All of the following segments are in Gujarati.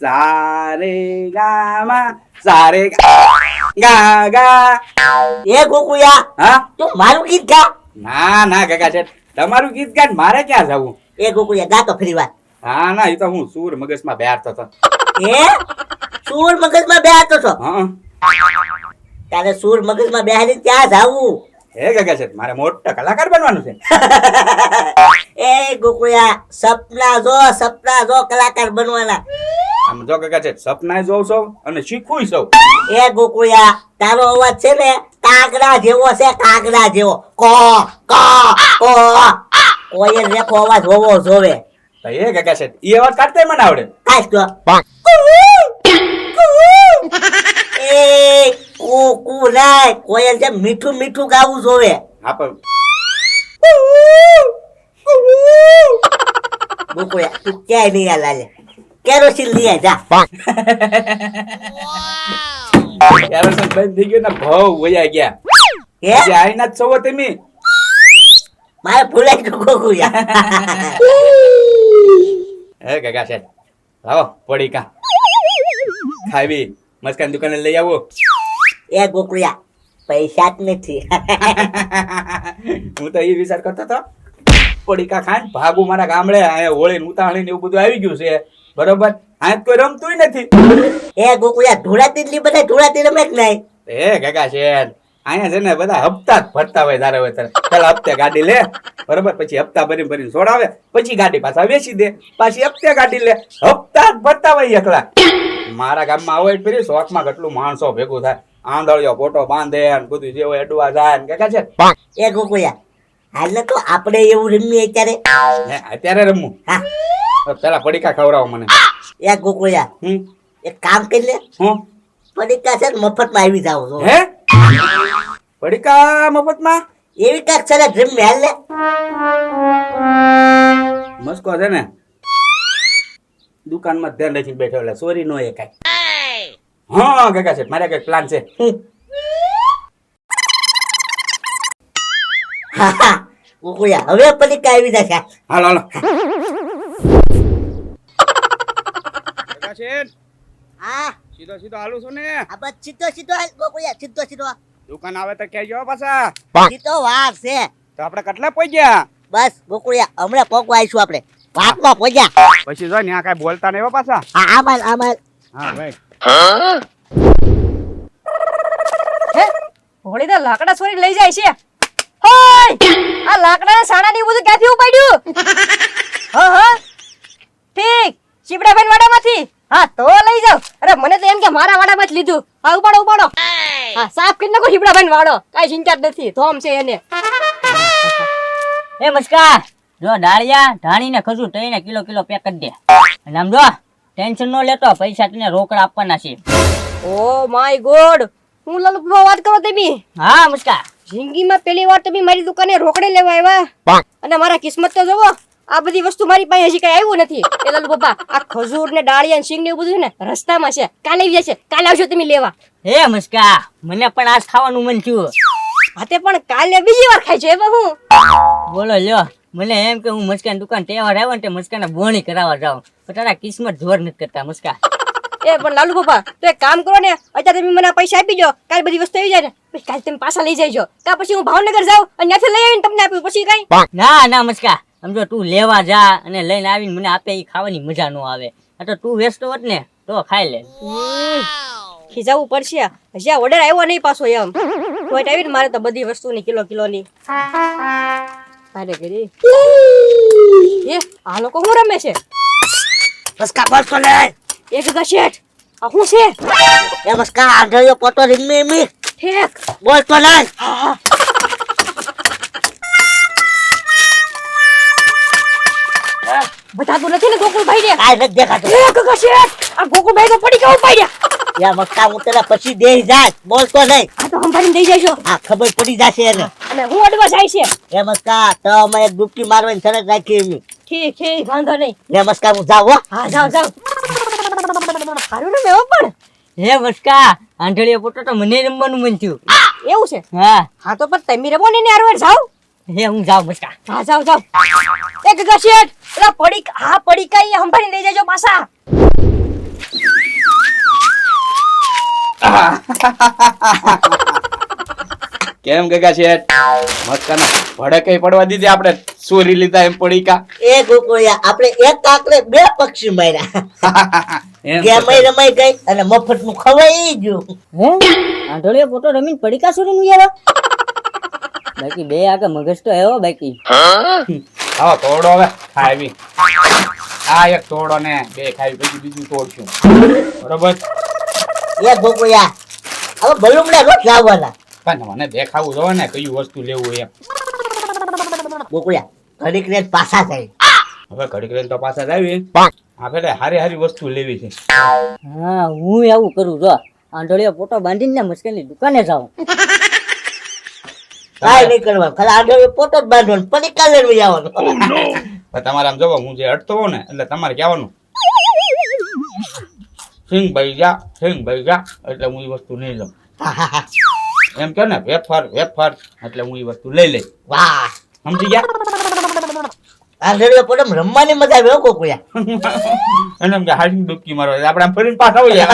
સારે ગામા સારે ગા ગા. એ ગોકુયા હા તું મારું ગીત ગા. ના ના કાકા છે તમારું ગીત ગાન મારે ક્યાં જવું. એ ગોકુયા ગા તો ફરી વાર. હા ના એ તો હું સૂર મગજમાં બેઠતો હતો. એ સૂર મગજમાં બેહાતો છો. હા તારે સૂર મગજમાં બેહાડી ક્યાં જાવું? હે કાકા છે મારે મોટો કલાકાર બનવાનું છે. એ ગોકુયા સપના જો કલાકાર બનવાના. આમ જો કાકા છે સપના જોઉં છું અને શીખું છું. એ ગોકુયા તારો અવાજ છે ને કાગડા જેવો છે, કાગડા જેવો. કો કો કો કોયલ રેખો અવાજ હોવો જોવે. તો એ કાકા છે એ અવાજ કાઢતે મને આવડે. કાશ તો એ કુ નાય કોયલ જે મીઠું મીઠું ગાવું જોવે. હા પણ ગોકુયા તું ક્યાંય નહીં આ લાલે કેરોસીન લઈ આય જા. કેરોસીન બંધ થઈ ગયો ને ભાવ વયા ગયા. હે જે આઈના જ છો તમે. મારે ભૂલાઈ ગયું ગોકુયા. હે કાકા છે લાવો પડી કા ખાવી મસ્કાન દુકાને લઈ આવો. એ ગોકુયા પૈસા જ નથી. હું તો એ વિચાર કરતો હતો પડીકા ખાઈને ભાગું મારા ગામડે અહીંયા હોળી ઉતાવળી ને એવું બધું આવી ગયું છે બરોબર. આ કોઈ રમતું નથી. એ ગોકુયા ધોળાતી જ બધા ધોળાતી રમે જ નહીં. એ કાકા છે અહીંયા છે ને બધા હપ્તા જ ભરતા હોય તારે હોય તારે. પેલા હપ્તે ગાડી લે બરોબર પછી હપ્તા ભરીને છોડાવે પછી ગાડી પાછા વેચી દે પાછી હપ્તે ગાડી લે હપ્તા જ ભરતા હોય એકલા. મારા ગામમાં આવો ફરી શોખમાં કેટલું માણસો ભેગું થાય આંધળિયો ફોટો બાંધે ને બધું જે હોય અડવા જાય ને કાકા છે. એ ગોકુયા હાલ તો આપણે એવું રમીએ અત્યારે. અત્યારે રમવું. હા પેલા પડીકા ખવડાવો મને. એ ગોકુયા એક કામ કરી લે. હું પડીકા છે મફતમાં આવી જાવ છો. હે પડીકા મફતમાં એવી કાક છે ને રમી હાલ લે. મસ્કો છે ને દુકાનમાં ધ્યાન રાખીને બેઠો એટલે સોરી નો એ કાંઈ. હા કાકા છે મારે કઈક પ્લાન છે. ગોકુયા હવે પડીકા આવી જશે. હાલો હાલો કાકા છે હા સીધો સીધો હાલું છું ને. આ બસ સીધો હાલ ગોકુયા સીધો. દુકાન આવે તો કહેજો પાછા. સીધો વાર છે. તો આપણે કેટલા પહોંચ્યા. બસ ગોકુયા હમણાં પગવા આવીશું આપણે. વાતમાં પહોંચ્યા. પછી જો ત્યાં કાંઈ બોલતા નહીં હો પાછા. હા આમાલ હા ભાઈ હોળી તો લાકડા ચોરી લઈ જાય છે. હોય આ લાકડા સાણા ની બધું ક્યાંથી ઉપાડ્યું? હા ઠીક ચીપડાભાઈ વાડામાંથી. હા તો લઈ જાવ. અરે મને તો એમ કે મારા વાડામાં જ લીધું. હા ઉપાડો હા સાફ કરી નાખો ચીપડાભાઈ વાડો કાઈ ચિંતા જ નથી ધોમ છે એને. એ મસ્કા જો ડાળિયા ધાણીને ખજૂર તઈને કિલો પેક કરી દે. અને આમ જો ટેન્શન નો લેતો પૈસા તને રોકડા આપવાના છે. ઓ માય ગોડ હું લાલુ વાત કરો તમે. હા મસ્કા જિંદગીમાં પહેલી વાર તમે મારી દુકાને રોકડે લેવા આવ્યા અને મારા કિસ્મત તો જોવો આ બધી વસ્તુ મારી પાસે હજી કઈ આવ્યું નથી. એ લાલુ બાપા આ ખજૂર ને ડાળિયા ને સિંગ ને એવું બધું ને રસ્તામાં છે કાલે આવી જશે. કાલે આવશો તમે લેવા. હે મસ્કા મને પણ આજ ખાવાનું મન થયું. હાતે પણ કાલે બીજી વાર ખાય છે એમાં હું બોલો લ્યો મને એમ કે હું મસ્કાની દુકાન તહેવાર આવ્યો ને તે મસ્કાને બોણી કરાવવા જાઉં પણ તારા કિસ્મત જોર નથી કરતા મસ્કા. એ પણ લાલુ બાપા તો એક કામ કરો ને અત્યારે તમે મને પૈસા આપી દો કાલે બધી વસ્તુ આવી જાય ને પછી કાલે તમે પાછા લઈ જજો કા પછી હું ભાવનગર જાઉં અને ત્યાંથી લઈ આવીને તમને આપ્યું પછી કઈ. ના મસ્કા સમજો તું લેવા જા અને લઈને આવીને મને આપે એ ખાવાની મજા ન આવે. આ તો તું વેચતો હોત ને તો ખાઈ લે. ખીજાવું પડશે હજી આ ઓર્ડર આવ્યો નહીં પાછો એમ તો આવીને મારે તો બધી વસ્તુની કિલોની અરે ગરી એ આ લોકો શું રમે છે? મસ્કા બોલ તો લે. એક ગગા શેઠ આ શું છે? એ મસ્કા આંધળિયો પોતો રમી ઠીક બોલ તો લે. બતાતું નથી ને ગોકુળભાઈ ને? કાઈ નથી દેખાતું. એ ગગા શેઠ આ ગોકુળભાઈ તો પડી કેવું પાડ્યા. યા મસ્કા હું તેના પછી દેઈ જાય બોલ તો નહીં. આ તો સંભાળીને દઈ જઈશો. આ ખબર પડી જશે એને. અને હું અડવા જાય છે. એ મસ્કા તો અમે એક ડૂબકી મારવાની શરત રાખી એમની. ઠીક વાંધો નહીં. લે મસ્કા હું જાઉં હો. હા જાવ સારું ને મેં પણ હે મસ્કા આંધળીયો પોતો તો મને રમવાનું મન થયું. એવું છે. હા તો પણ તમે રમો ને આરવાર જાવ. હે હું જાઉં મસ્કા. હા જાવ એ ગગા શેઠ પેલા પડીકા લઈ જજો પાછા. કેમ ગગા શેઠ મસ્કાના ભડકે પડવા દીધી આપણે ચોરી લીધા એમ પડીકા એ ગોકુળિયા આપણે એક કાકડે બે પક્ષી માર્યા એમ ગેમય રમાઈ ગઈ અને મફતનું ખવાઈ ગયું હે આંધળીઓ પોટો રમીને પડીકા છોડીને ઉયારો બાકી બે આગળ મગજ તો એવો બાકી હા તોડો હવે ખાવી આ એક તોડો ને બે ખાવી પછી બીજું તોડશું બરોબર એ ગોકુળિયા હવે બલુમડા રોજ લાવવાના પણ મને દેખાવું જોવે ને કયું વસ્તુ લેવું એમ ગોકુળિયા ઘડીક ને પાછા જાય હવે ઘડીક રહીને તો પાછા જ આવી આપણે હારી હારી વસ્તુ લેવી છે હા હું એવું કરું જો આંધળીઓ પોટો બાંધીને મુશ્કેલની દુકાને જાઉં કાંઈ નહીં કરવા ખાલી આગળ પોતો જ બાંધવાનો પડીકા લઈને આવવાનો પણ તમારે આમ જોવો હું જે અટતો હોઉં ને એટલે તમારે કહેવાનું સિંગ ભાઈ જા એટલે હું એ વસ્તુ નહીં લઉં એમ કે ને વેફર એટલે હું એ વસ્તુ લઈ લઈ વાહ સમજી ગયા આગળ પોતો રમવાની મજા આવે હો ગોકુળિયા એને એમ કે હારી ડૂબકી મારો આપણે આમ ફરીને પાછા આવીએ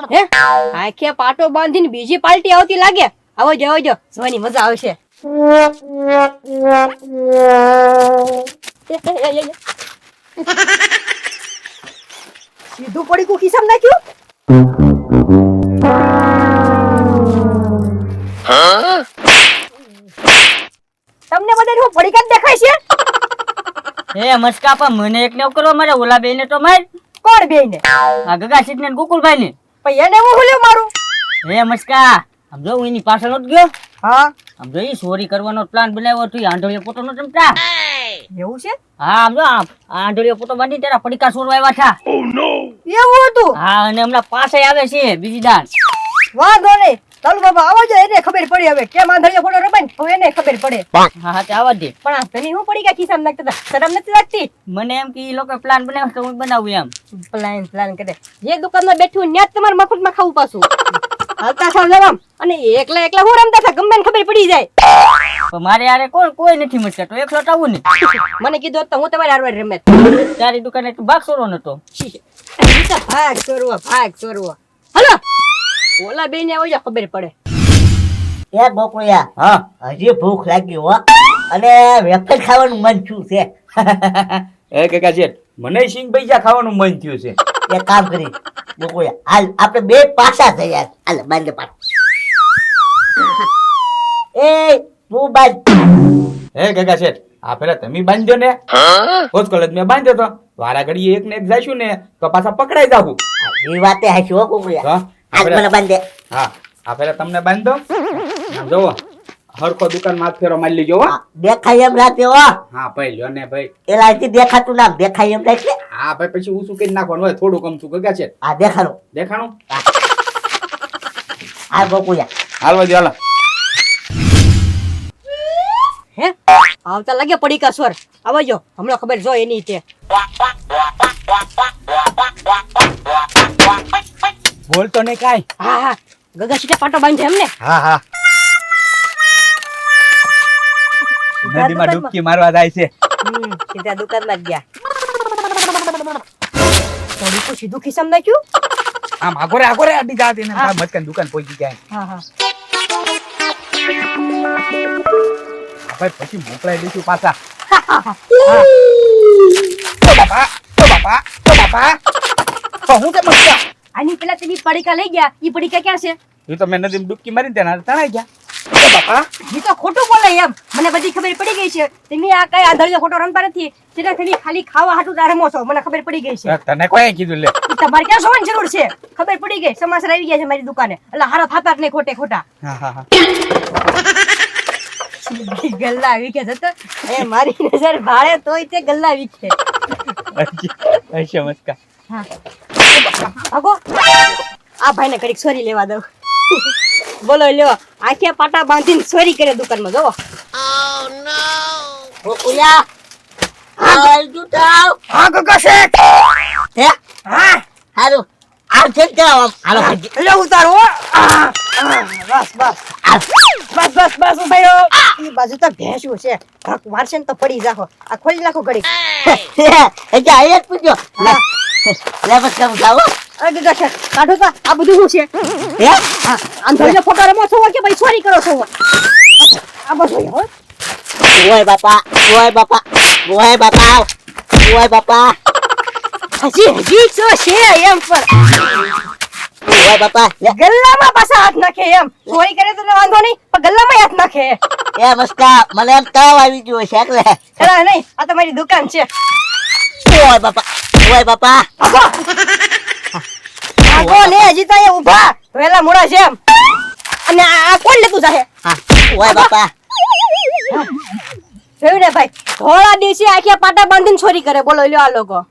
હે આખે પાટો બાંધીને બીજી પાર્ટી આવતી લાગે આવો જો જોવાની મજા આવશે સીધું પડી ખિસ્સામાં નાખ્યું તમને બધાને હું પડીકા જ દેખાય છે એ મસ્કા પણ મને એક ને કરવા મારે ઓલા બેને તો માર કોણ બેયને આ ગગા સીટ ને ગોકુલભાઈ ને પણ એને હું હુલ્યો મારું હે મસ્કા આમ જો હું એની પાછળ નતો ગયો હા આમ જો ઈ ચોરી કરવાનો પ્લાન બનાવ્યો તો આંધળીઓ પોટો નો ચમતા એવું છે હા આમ જો આંધળીઓ પોટો બાંધી તેના પડીકા ચોરવા આવ્યા હતા એવું હતું હા અને હમણાં પાસે આવે છે બીજી દાન વાંધો નહીં ચાલો બાબા આવો જો એને ખબર પડી હવે કેમ આંધળીઓ ફોટો રમાય ને હવે એને ખબર પડે હા હા તે આવવા દે પણ આ તને હું પડી ગયા ખિસ્સામાં નાખતા હતા શરમ નથી લાગતી મને એમ કે ઈ લોકો પ્લાન બનાવ્યો તો હું બનાવું એમ પ્લાન કરે જે દુકાનમાં બેઠું ત્યાં જ તમારે મફતમાં ખાવું પાછું હાલતા થાવ જવામ અને એકલા હું રમતા હતા ગમે ને ખબર પડી જાય પણ મારે યારે કોઈ નથી મસ્કા તો એકલો જ આવું ને મને કીધું હોત તો હું તમારી હારવાર રમેત તારી દુકાને તો ભાગ સોરો નતો ભાગ ચોરવો હલો ઓલા બેને આવો જો ખબર પડે એ ગોકુળિયા હા હજી ભૂખ લાગી હો અને વેફર ખાવાનું મન થયું છે એ કાકા શેઠ મને સિંગ ભાઈ ખાવાનું મન થયું છે એક કામ કરી ગોકુળિયા હાલ આપણે બે પાછા થઈ યાર હાલ બાંધે પાછા એ તું બાંધ હે કાકા શેઠ આ પેલા તમે બાંધ્યો ને હોજ કોલેજ મેં બાંધ્યો તો વારા ઘડીએ એક ને એક જઈશું ને તો પાછા પકડાઈ જાવું એ વાતે હાચી હો ગોકુળિયા હા હાલ મને બાંધે હા આ પેલા તમને બાંધો આમ જોવો હરખો દુકાન માં ફેરો મારી લીજો હો દેખાય એમ રાતે હો હા ભાઈ લ્યો ને ભાઈ એલા અહીંથી દેખાતું ના દેખાય એમ રાખે હા ભાઈ પછી ઊંચું કરી નાખવાનું હોય થોડું કમતું કાકા શેઠ આ દેખાડો દેખાણું આ ગોકુળિયા હાલવા દે હાલો હે આવતા લાગે પડીકા સ્વર આવો જો હમણાં ખબર જો એની તે બોલતો નહીં કાઈ હા ગગા સીટા પાટો બાંધે એમને હા નદીમાં ડૂબકી મારવા જાય છે સીધા દુકાનમાં જ ગયા પડીકું સીધું ખિસ્સામાં નાખ્યું આમ આગોરે અડી જાતી ને મસ્કન દુકાન પહોંચી જાય હા ભાઈ પછી મોકલાઈ દઈશું પાછા હું કેમ આની પેલા તેની પડીકા લઈ ગયા ઈ પડીકા ક્યાં છે તું તો મેં નદીમાં ડૂબકી મારી ત્યાં તણાઈ ગયા ઈ તો ખોટું બોલે એમ મને બધી ખબર પડી ગઈ છે તમે આ કઈ આંધળીઓ ખોટો રમતા નથી તેના ખાલી ખાવા હાટું તારે રમો છો મને ખબર પડી ગઈ છે તને કોઈ કીધું લે ઈ તમારે ક્યાં જોવાની જરૂર છે ખબર પડી ગઈ સમાચાર આવી ગયા છે મારી દુકાને એટલે હારા થાતા જ નહીં ખોટા હા ગલ્લા આવી કે જતો એ મારી નજર ભાળે તોય તે ગલ્લા આવી છે અચ્છા મસ્કા હા આગો આ ભાઈને ઘડીક સોરી લેવા દઉં બોલો લ્યો આખે પાટા બાંધીને સોરી કરે દુકાનમાં જોવો ગોકુળિયા હાલ જુટાવ હા ગગા શેઠ હે હા હારું આવ છે કે હાલો ભાઈ લે ઉતારો બસ ભાઈઓ ઈ બાજુ તો ભેંસું છે ધક મારશે ને તો પડી જાખો આ ખોલી નાખો ઘડી એટલે આયે જ પૂછ્યો લે બસ કામ જાવ અરે દીધા છે કાઢો તો આ બધું શું છે હે હા આમ જોઈને ફોટો રમો છો કે ભાઈ ચોરી કરો છો આ બધું હો ઓય બાપા ઓય બાપા ઓય બાપા ઓય બાપા હજી શું છે એમ પર ઓય બાપા લે ગલ્લામાં પાછા હાથ નાખે એમ ચોરી કરે તો વાંધો નહીં પણ ગલ્લામાં હાથ નાખે એ મસ્કા મને એમ તાવ આવી ગયો છે એટલે એલા નહીં આ તો મારી દુકાન છે ઓય બાપા ઓય બાપા આગો ને હજી તો અહીંયા ઊભા વેલા મોડા છે એમ અને આ કોણ લેતું જાહે હા ઓય બાપા જોયું ને ભાઈ થોડા દિવસે આખી પાટા બાંધીને ચોરી કરે બોલો લ્યો આ લોકો